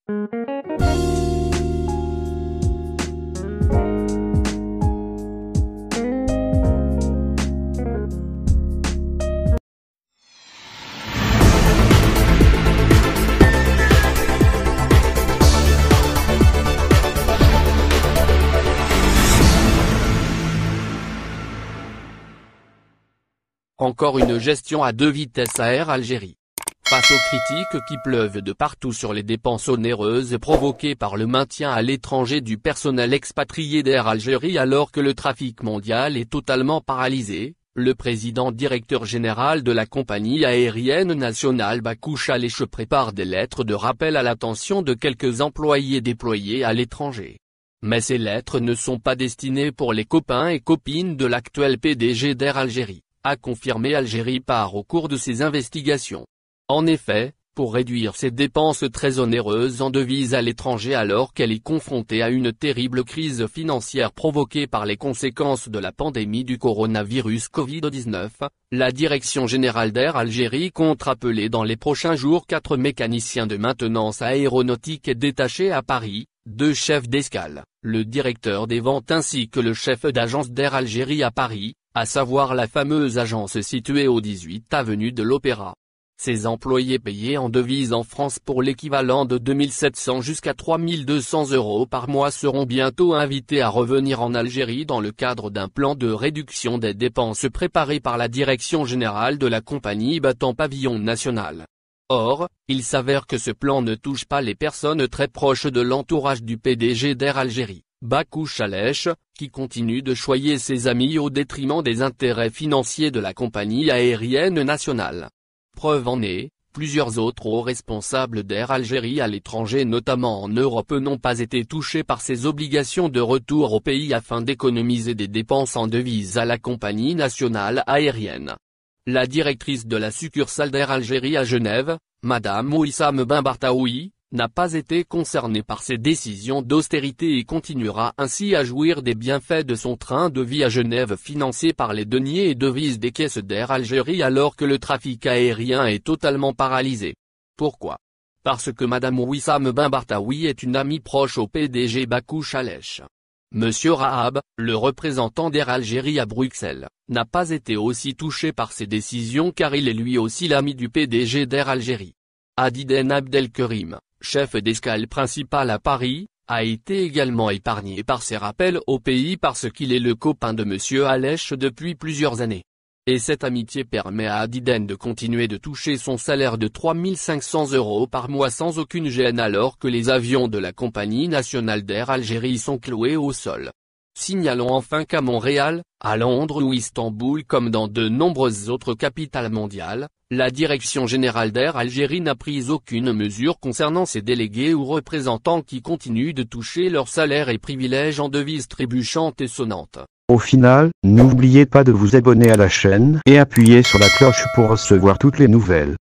Encore une gestion à deux vitesses à Air Algérie. Face aux critiques qui pleuvent de partout sur les dépenses onéreuses provoquées par le maintien à l'étranger du personnel expatrié d'Air Algérie alors que le trafic mondial est totalement paralysé, le président directeur général de la compagnie aérienne nationale Bakou Chalech prépare des lettres de rappel à l'attention de quelques employés déployés à l'étranger. Mais ces lettres ne sont pas destinées pour les copains et copines de l'actuel PDG d'Air Algérie, a confirmé Algérie Part au cours de ses investigations. En effet, pour réduire ses dépenses très onéreuses en devises à l'étranger alors qu'elle est confrontée à une terrible crise financière provoquée par les conséquences de la pandémie du coronavirus Covid-19, la direction générale d'Air Algérie compte rappeler dans les prochains jours 4 mécaniciens de maintenance aéronautique détachés à Paris, 2 chefs d'escale, le directeur des ventes ainsi que le chef d'agence d'Air Algérie à Paris, à savoir la fameuse agence située au 18 avenue de l'Opéra. Ces employés payés en devises en France pour l'équivalent de 2700 jusqu'à 3200 € par mois seront bientôt invités à revenir en Algérie dans le cadre d'un plan de réduction des dépenses préparé par la direction générale de la compagnie battant pavillon national. Or, il s'avère que ce plan ne touche pas les personnes très proches de l'entourage du PDG d'Air Algérie, Bakou Chalech, qui continue de choyer ses amis au détriment des intérêts financiers de la compagnie aérienne nationale. Preuve en est, plusieurs autres hauts responsables d'Air Algérie à l'étranger notamment en Europe n'ont pas été touchés par ces obligations de retour au pays afin d'économiser des dépenses en devises à la compagnie nationale aérienne. La directrice de la succursale d'Air Algérie à Genève, Madame Wissam Ben Bartaoui, n'a pas été concernée par ces décisions d'austérité et continuera ainsi à jouir des bienfaits de son train de vie à Genève financé par les deniers et devises des caisses d'Air Algérie alors que le trafic aérien est totalement paralysé. Pourquoi? Parce que Madame Wissam Ben Bartaoui est une amie proche au PDG Bakou Chalech. Monsieur Rahab, le représentant d'Air Algérie à Bruxelles, n'a pas été aussi touché par ces décisions car il est lui aussi l'ami du PDG d'Air Algérie. Adiden Abdelkerim, chef d'escale principal à Paris, a été également épargné par ces rappels au pays parce qu'il est le copain de Monsieur Chalech depuis plusieurs années. Et cette amitié permet à Adiden de continuer de toucher son salaire de 3500 € par mois sans aucune gêne alors que les avions de la compagnie nationale d'Air Algérie sont cloués au sol. Signalons enfin qu'à Montréal, à Londres ou Istanbul comme dans de nombreuses autres capitales mondiales, la direction générale d'Air Algérie n'a pris aucune mesure concernant ses délégués ou représentants qui continuent de toucher leurs salaires et privilèges en devises trébuchantes et sonnantes. Au final, n'oubliez pas de vous abonner à la chaîne et appuyer sur la cloche pour recevoir toutes les nouvelles.